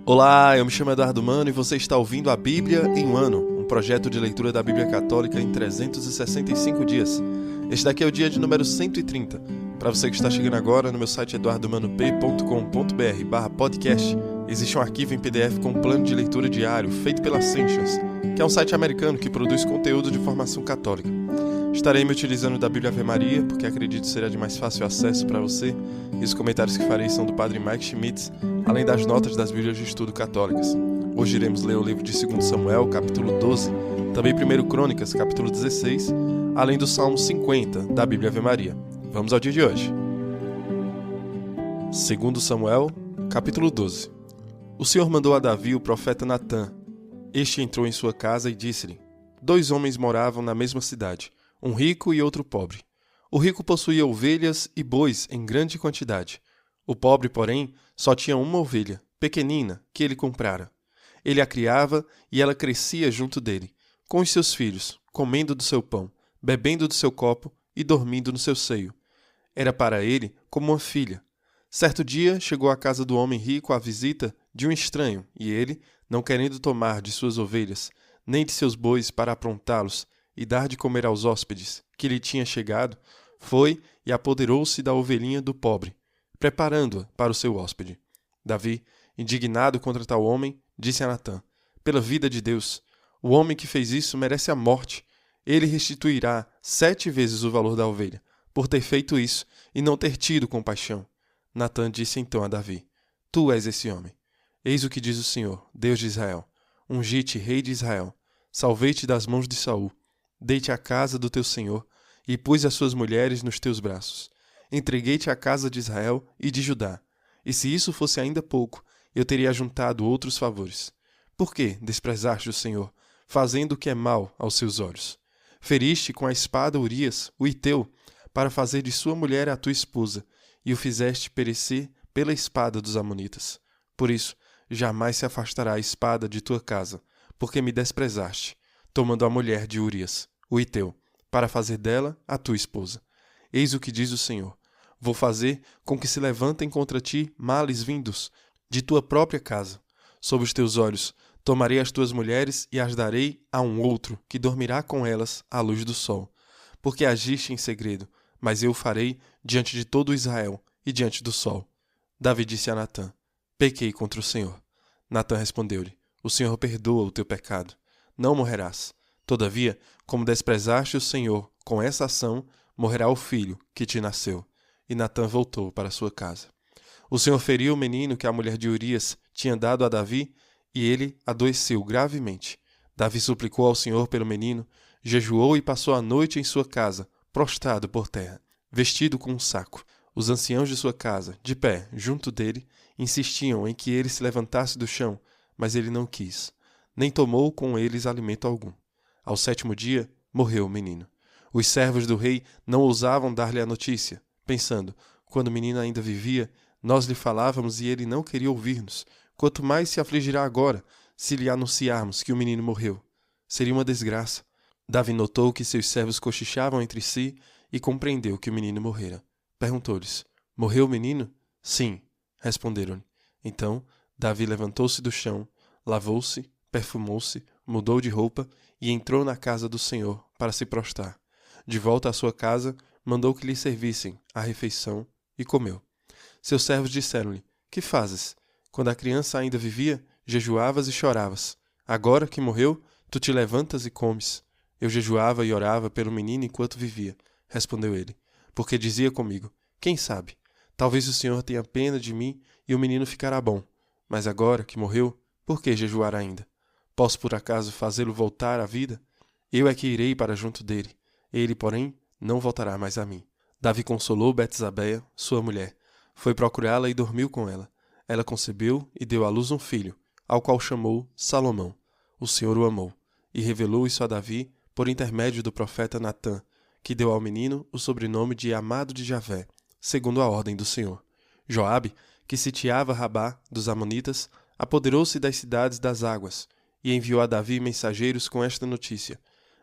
Olá, eu me chamo Eduardo Mano e você está ouvindo a Bíblia em um Ano, um projeto de leitura da Bíblia Católica em 365 dias. Este daqui é o dia de número 130. Para você que está chegando agora, no meu site eduardomanop.com.br/podcast, existe um arquivo em PDF com um plano de leitura diário feito pela Ascensions, que é um site americano que produz conteúdo de formação católica. Estarei me utilizando da Bíblia Ave Maria, porque acredito será de mais fácil acesso para você, e os comentários que farei são do Padre Mike Schmitz, além das notas das Bíblias de Estudo católicas. Hoje iremos ler o livro de 2 Samuel, capítulo 12, também 1 Crônicas, capítulo 16, além do Salmo 50, da Bíblia Ave Maria. Vamos ao dia de hoje. 2 Samuel, capítulo 12. O Senhor mandou a Davi o profeta Natã. Este entrou em sua casa e disse-lhe: 2 homens moravam na mesma cidade, um rico e outro pobre. O rico possuía ovelhas e bois em grande quantidade. O pobre, porém, só tinha uma ovelha, pequenina, que ele comprara. Ele a criava e ela crescia junto dele, com os seus filhos, comendo do seu pão, bebendo do seu copo e dormindo no seu seio. Era para ele como uma filha. Certo dia chegou à casa do homem rico a visita de um estranho, e ele, não querendo tomar de suas ovelhas, nem de seus bois para aprontá-los e dar de comer aos hóspedes que lhe tinha chegado, foi e apoderou-se da ovelhinha do pobre, preparando-a para o seu hóspede. Davi, indignado contra tal homem, disse a Natã: pela vida de Deus, o homem que fez isso merece a morte. Ele restituirá 7 vezes o valor da ovelha, por ter feito isso e não ter tido compaixão. Natã disse então a Davi: tu és esse homem. Eis o que diz o Senhor, Deus de Israel: ungi-te rei de Israel, salvei-te das mãos de Saul, dei-te a casa do teu senhor e pus as suas mulheres nos teus braços. Entreguei-te a casa de Israel e de Judá. E se isso fosse ainda pouco, eu teria ajuntado outros favores. Por que desprezaste o Senhor, fazendo o que é mal aos seus olhos? Feriste com a espada Urias, o Hiteu, para fazer de sua mulher a tua esposa, e o fizeste perecer pela espada dos amonitas. Por isso, jamais se afastará a espada de tua casa, porque me desprezaste, tomando a mulher de Urias, o Hiteu, para fazer dela a tua esposa. Eis o que diz o Senhor: vou fazer com que se levantem contra ti males vindos de tua própria casa. Sob os teus olhos tomarei as tuas mulheres e as darei a um outro, que dormirá com elas à luz do sol. Porque agiste em segredo, mas eu o farei diante de todo Israel e diante do sol. Davi disse a Natã: pequei contra o Senhor. Natã respondeu-lhe: o Senhor perdoa o teu pecado. Não morrerás. Todavia, como desprezaste o Senhor com essa ação, morrerá o filho que te nasceu. E Natã voltou para sua casa. O Senhor feriu o menino que a mulher de Urias tinha dado a Davi, e ele adoeceu gravemente. Davi suplicou ao Senhor pelo menino, jejuou e passou a noite em sua casa, prostrado por terra, vestido com um saco. Os anciãos de sua casa, de pé, junto dele, insistiam em que ele se levantasse do chão, mas ele não quis, nem tomou com eles alimento algum. Ao 7º dia, morreu o menino. Os servos do rei não ousavam dar-lhe a notícia, pensando: quando o menino ainda vivia, nós lhe falávamos e ele não queria ouvir-nos. Quanto mais se afligirá agora, se lhe anunciarmos que o menino morreu. Seria uma desgraça. Davi notou que seus servos cochichavam entre si e compreendeu que o menino morrera. Perguntou-lhes: morreu o menino? Sim, responderam-lhe. Então, Davi levantou-se do chão, lavou-se, perfumou-se, mudou de roupa e entrou na casa do Senhor para se prostrar. De volta à sua casa, mandou que lhe servissem a refeição e comeu. Seus servos disseram-lhe: que fazes? Quando a criança ainda vivia, jejuavas e choravas. Agora que morreu, tu te levantas e comes. Eu jejuava e orava pelo menino enquanto vivia, respondeu ele, porque dizia comigo: quem sabe, talvez o Senhor tenha pena de mim e o menino ficará bom. Mas agora que morreu, por que jejuar ainda? Posso por acaso fazê-lo voltar à vida? Eu é que irei para junto dele. Ele, porém, não voltará mais a mim. Davi consolou Betsabeia, sua mulher. Foi procurá-la e dormiu com ela. Ela concebeu e deu à luz um filho, ao qual chamou Salomão. O Senhor o amou, e revelou isso a Davi por intermédio do profeta Natã, que deu ao menino o sobrenome de Amado de Javé, segundo a ordem do Senhor. Joabe, que sitiava Rabá dos amonitas, apoderou-se das cidades das águas, e enviou a Davi mensageiros com esta notícia: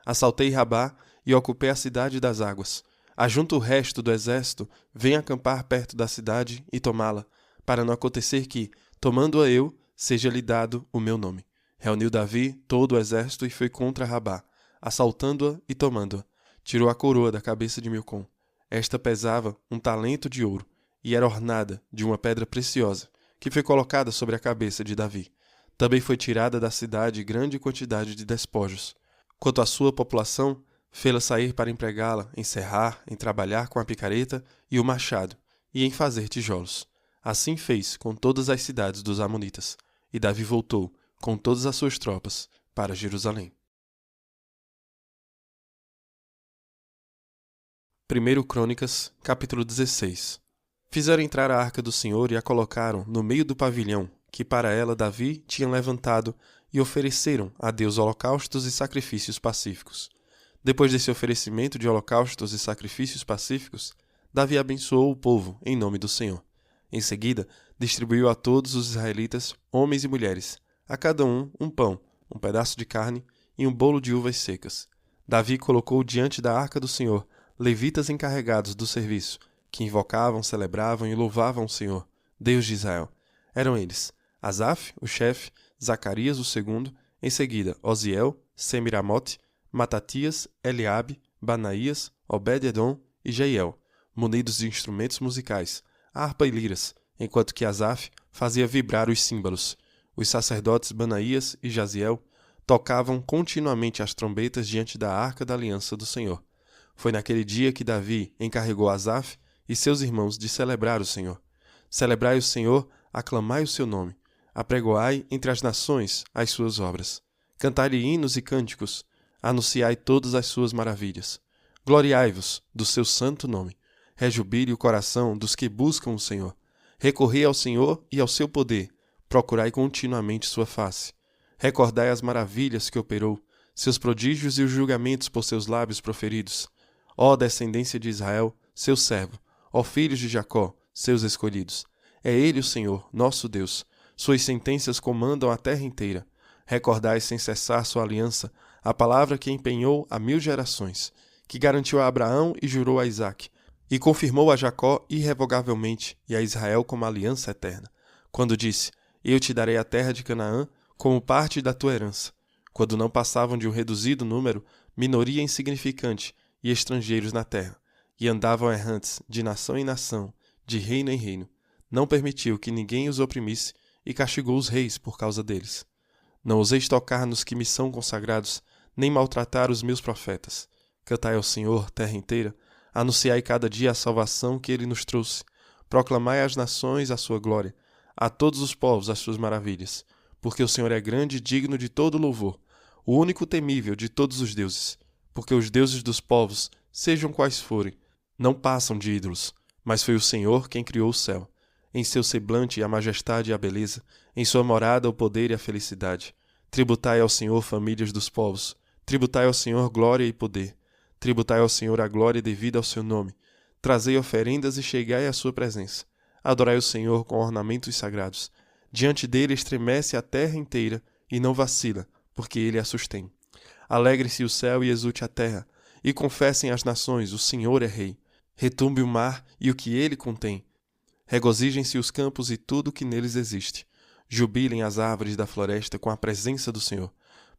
assaltei Rabá e ocupei a cidade das águas. Ajunta o resto do exército, vem acampar perto da cidade e tomá-la, para não acontecer que, tomando-a eu, seja-lhe dado o meu nome. Reuniu Davi todo o exército e foi contra Rabá, assaltando-a e tomando-a. Tirou a coroa da cabeça de Milcom. Esta pesava 1 talento de ouro e era ornada de uma pedra preciosa, que foi colocada sobre a cabeça de Davi. Também foi tirada da cidade grande quantidade de despojos. Quanto à sua população, fê-la sair para empregá-la em serrar, em trabalhar com a picareta e o machado, e em fazer tijolos. Assim fez com todas as cidades dos amonitas. E Davi voltou, com todas as suas tropas, para Jerusalém. 1 Crônicas, capítulo 16. Fizeram entrar a arca do Senhor e a colocaram no meio do pavilhão, que para ela Davi tinha levantado, e ofereceram a Deus holocaustos e sacrifícios pacíficos. Depois desse oferecimento de holocaustos e sacrifícios pacíficos, Davi abençoou o povo em nome do Senhor. Em seguida, distribuiu a todos os israelitas, homens e mulheres, a cada um pão, um pedaço de carne e um bolo de uvas secas. Davi colocou diante da arca do Senhor levitas encarregados do serviço, que invocavam, celebravam e louvavam o Senhor, Deus de Israel. Eram eles Asaf, o chefe, Zacarias, o segundo, em seguida Osiel, Semiramote, Matatias, Eliabe, Banaías, Obed-edom e Jeiel, munidos de instrumentos musicais, harpa e liras, enquanto que Asaf fazia vibrar os símbolos. Os sacerdotes Banaías e Jaziel tocavam continuamente as trombetas diante da arca da aliança do Senhor. Foi naquele dia que Davi encarregou Asaf e seus irmãos de celebrar o Senhor. Celebrai o Senhor, aclamai o seu nome. Apregoai entre as nações as suas obras. Cantai-lhe hinos e cânticos. Anunciai todas as suas maravilhas. Gloriai-vos do seu santo nome. Rejubile o coração dos que buscam o Senhor. Recorrei ao Senhor e ao seu poder. Procurai continuamente sua face. Recordai as maravilhas que operou, seus prodígios e os julgamentos por seus lábios proferidos. Ó descendência de Israel, seu servo, ó filhos de Jacó, seus escolhidos. É ele o Senhor, nosso Deus. Suas sentenças comandam a terra inteira. Recordai sem cessar sua aliança, a palavra que empenhou a 1000 gerações, que garantiu a Abraão e jurou a Isaque, e confirmou a Jacó irrevogavelmente e a Israel como aliança eterna, quando disse: Eu te darei a terra de Canaã como parte da tua herança, quando não passavam de um reduzido número, minoria insignificante e estrangeiros na terra, e andavam errantes de nação em nação, de reino em reino. Não permitiu que ninguém os oprimisse e castigou os reis por causa deles. Não ouseis tocar nos que me são consagrados, nem maltratar os meus profetas. Cantai ao Senhor, terra inteira, anunciai cada dia a salvação que ele nos trouxe. Proclamai às nações a sua glória, a todos os povos as suas maravilhas. Porque o Senhor é grande e digno de todo louvor, o único temível de todos os deuses. Porque os deuses dos povos, sejam quais forem, não passam de ídolos, mas foi o Senhor quem criou o céu. Em seu semblante a majestade e a beleza, em sua morada o poder e a felicidade. Tributai ao Senhor, famílias dos povos, tributai ao Senhor glória e poder. Tributai ao Senhor a glória devida ao seu nome. Trazei oferendas e chegai à sua presença. Adorai o Senhor com ornamentos sagrados. Diante dele estremece a terra inteira e não vacila, porque ele a sustém. Alegre-se o céu e exulte a terra, e confessem as nações: o Senhor é rei. Retumbe o mar e o que ele contém. Regozijem-se os campos e tudo o que neles existe. Jubilem as árvores da floresta com a presença do Senhor,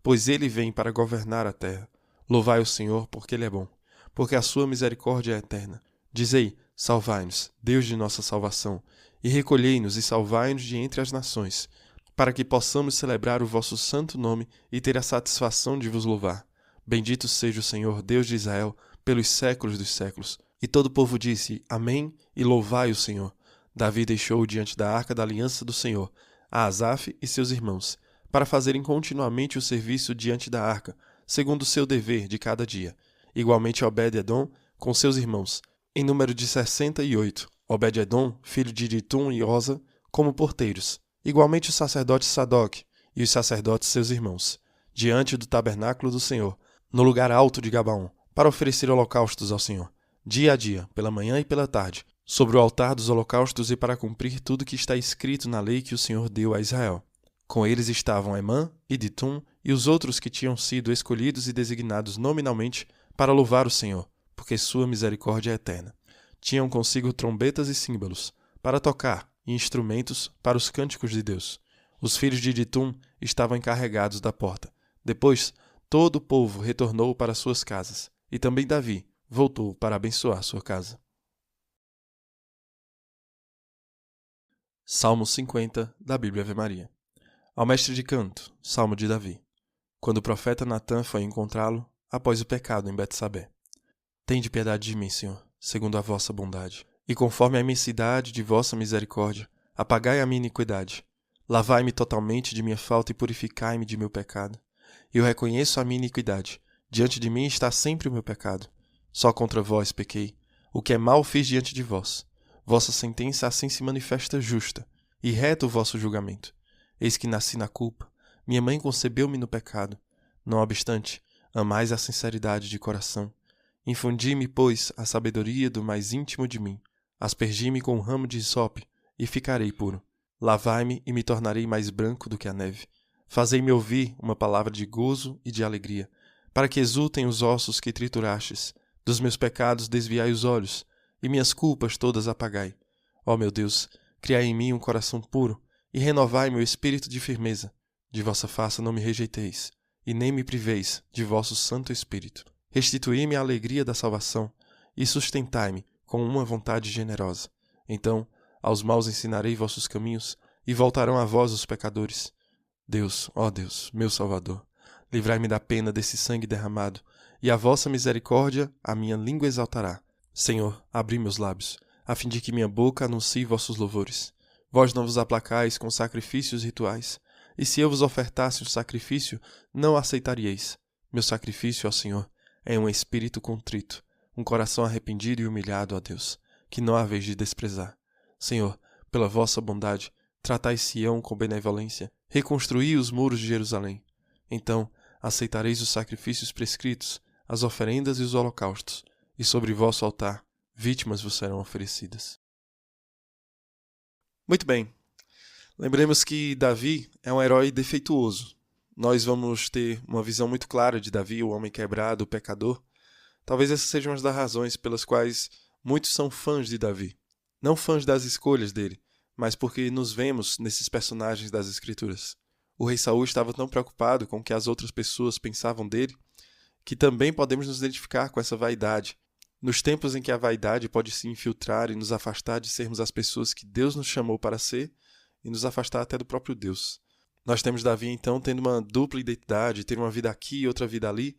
pois ele vem para governar a terra. Louvai o Senhor, porque ele é bom, porque a sua misericórdia é eterna. Dizei: salvai-nos, Deus de nossa salvação, e recolhei-nos e salvai-nos de entre as nações, para que possamos celebrar o vosso santo nome e ter a satisfação de vos louvar. Bendito seja o Senhor, Deus de Israel, pelos séculos dos séculos. E todo o povo disse: Amém, e louvai o Senhor. Davi deixou diante da arca da aliança do Senhor a Asaf e seus irmãos, para fazerem continuamente o serviço diante da arca, segundo o seu dever de cada dia. Igualmente Obed-edom com seus irmãos, em número de 68, Obed-edom, filho de Itum e Osa, como porteiros. Igualmente o sacerdote Sadoc e os sacerdotes seus irmãos, diante do tabernáculo do Senhor, no lugar alto de Gabaon, para oferecer holocaustos ao Senhor, dia a dia, pela manhã e pela tarde, sobre o altar dos holocaustos e para cumprir tudo que está escrito na lei que o Senhor deu a Israel. Com eles estavam Emã e Ditum e os outros que tinham sido escolhidos e designados nominalmente para louvar o Senhor, porque sua misericórdia é eterna. Tinham consigo trombetas e símbolos, para tocar, e instrumentos para os cânticos de Deus. Os filhos de Ditum estavam encarregados da porta. Depois, todo o povo retornou para suas casas, e também Davi voltou para abençoar sua casa. Salmo 50 da Bíblia Ave Maria. Ao mestre de canto, Salmo de Davi. Quando o profeta Natã foi encontrá-lo, após o pecado em Betsabé. Tende piedade de mim, Senhor, segundo a vossa bondade, e conforme a imensidade de vossa misericórdia, apagai a minha iniquidade. Lavai-me totalmente de minha falta e purificai-me de meu pecado. Eu reconheço a minha iniquidade. Diante de mim está sempre o meu pecado. Só contra vós pequei. O que é mal fiz diante de vós. Vossa sentença assim se manifesta justa, e reto o vosso julgamento. Eis que nasci na culpa. Minha mãe concebeu-me no pecado. Não obstante, amais a sinceridade de coração. Infundi-me, pois, a sabedoria do mais íntimo de mim. Aspergi-me com um ramo de hisope, e ficarei puro. Lavai-me e me tornarei mais branco do que a neve. Fazei-me ouvir uma palavra de gozo e de alegria, para que exultem os ossos que triturastes. Dos meus pecados desviai os olhos, e minhas culpas todas apagai. Ó meu Deus, criai em mim um coração puro, e renovai meu espírito de firmeza. De vossa face não me rejeiteis, e nem me priveis de vosso Santo Espírito. Restituí-me a alegria da salvação, e sustentai-me com uma vontade generosa. Então, aos maus ensinarei vossos caminhos, e voltarão a vós os pecadores. Deus, ó Deus, meu Salvador, livrai-me da pena desse sangue derramado, e a vossa misericórdia a minha língua exaltará. Senhor, abri meus lábios, a fim de que minha boca anuncie vossos louvores. Vós não vos aplacais com sacrifícios rituais, e se eu vos ofertasse um sacrifício, não aceitaríeis. Meu sacrifício, ó Senhor, é um espírito contrito, um coração arrependido e humilhado, ó Deus, que não haveis de desprezar. Senhor, pela vossa bondade, tratai Sião com benevolência, reconstruí os muros de Jerusalém. Então, aceitareis os sacrifícios prescritos, as oferendas e os holocaustos, e sobre vosso altar, vítimas vos serão oferecidas. Muito bem. Lembremos que Davi é um herói defeituoso. Nós vamos ter uma visão muito clara de Davi, o homem quebrado, o pecador. Talvez essa seja uma das razões pelas quais muitos são fãs de Davi. Não fãs das escolhas dele, mas porque nos vemos nesses personagens das Escrituras. O rei Saul estava tão preocupado com o que as outras pessoas pensavam dele, que também podemos nos identificar com essa vaidade. Nos tempos em que a vaidade pode se infiltrar e nos afastar de sermos as pessoas que Deus nos chamou para ser, e nos afastar até do próprio Deus. Nós temos Davi, então, tendo uma dupla identidade, ter uma vida aqui e outra vida ali,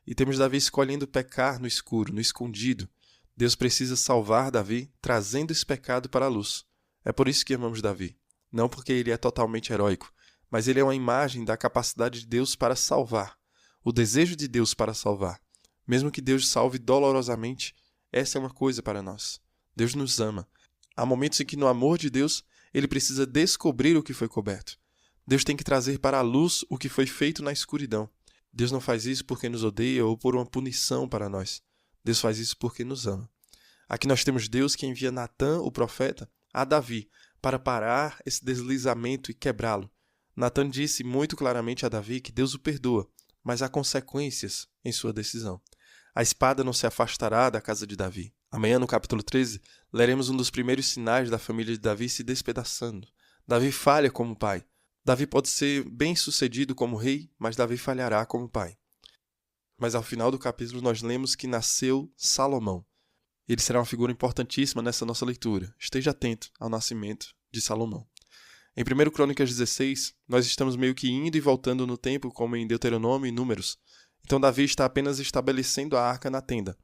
e temos Davi escolhendo pecar no escuro, no escondido. Deus precisa salvar Davi, trazendo esse pecado para a luz. É por isso que amamos Davi. Não porque ele é totalmente heróico, mas ele é uma imagem da capacidade de Deus para salvar. O desejo de Deus para salvar. Mesmo que Deus salve dolorosamente, essa é uma coisa para nós. Deus nos ama. Há momentos em que no amor de Deus, ele precisa descobrir o que foi coberto. Deus tem que trazer para a luz o que foi feito na escuridão. Deus não faz isso porque nos odeia ou por uma punição para nós. Deus faz isso porque nos ama. Aqui nós temos Deus que envia Natã, o profeta, a Davi, para parar esse deslizamento e quebrá-lo. Natã disse muito claramente a Davi que Deus o perdoa, mas há consequências em sua decisão. A espada não se afastará da casa de Davi. Amanhã, no capítulo 13, leremos um dos primeiros sinais da família de Davi se despedaçando. Davi falha como pai. Davi pode ser bem-sucedido como rei, mas Davi falhará como pai. Mas ao final do capítulo nós lemos que nasceu Salomão. Ele será uma figura importantíssima nessa nossa leitura. Esteja atento ao nascimento de Salomão. Em 1 Crônicas 16, nós estamos meio que indo e voltando no tempo, como em Deuteronômio e Números. Então Davi está apenas estabelecendo a arca na tenda.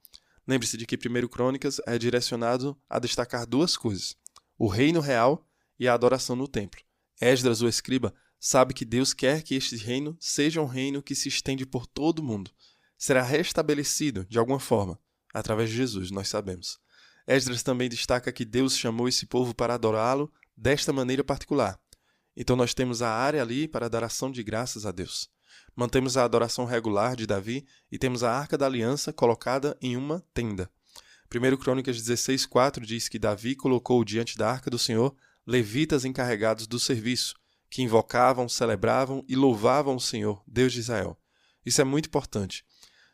Lembre-se de que 1 Crônicas é direcionado a destacar duas coisas: o reino real e a adoração no templo. Esdras, o escriba, sabe que Deus quer que este reino seja um reino que se estende por todo o mundo. Será restabelecido, de alguma forma, através de Jesus, nós sabemos. Esdras também destaca que Deus chamou esse povo para adorá-lo desta maneira particular. Então nós temos a área ali para dar ação de graças a Deus. Mantemos a adoração regular de Davi e temos a Arca da Aliança colocada em uma tenda. 1 Crônicas 16:4 diz que Davi colocou diante da Arca do Senhor levitas encarregados do serviço, que invocavam, celebravam e louvavam o Senhor, Deus de Israel. Isso é muito importante.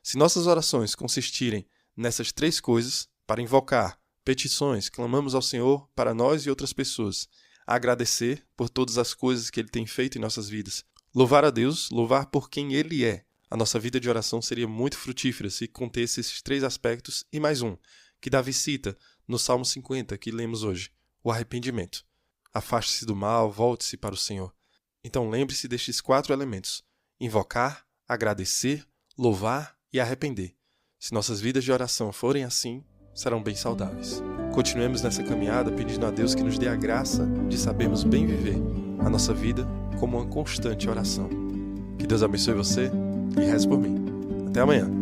Se nossas orações consistirem nessas três coisas, para invocar, petições, clamamos ao Senhor para nós e outras pessoas, agradecer por todas as coisas que Ele tem feito em nossas vidas. Louvar a Deus, louvar por quem Ele é. A nossa vida de oração seria muito frutífera se contesse esses 3 aspectos e mais um, que Davi cita no Salmo 50, que lemos hoje, o arrependimento. Afaste-se do mal, volte-se para o Senhor. Então lembre-se destes 4 elementos: invocar, agradecer, louvar e arrepender. Se nossas vidas de oração forem assim, serão bem saudáveis. Continuemos nessa caminhada pedindo a Deus que nos dê a graça de sabermos bem viver a nossa vida como uma constante oração. Que Deus abençoe você e reze por mim. Até amanhã.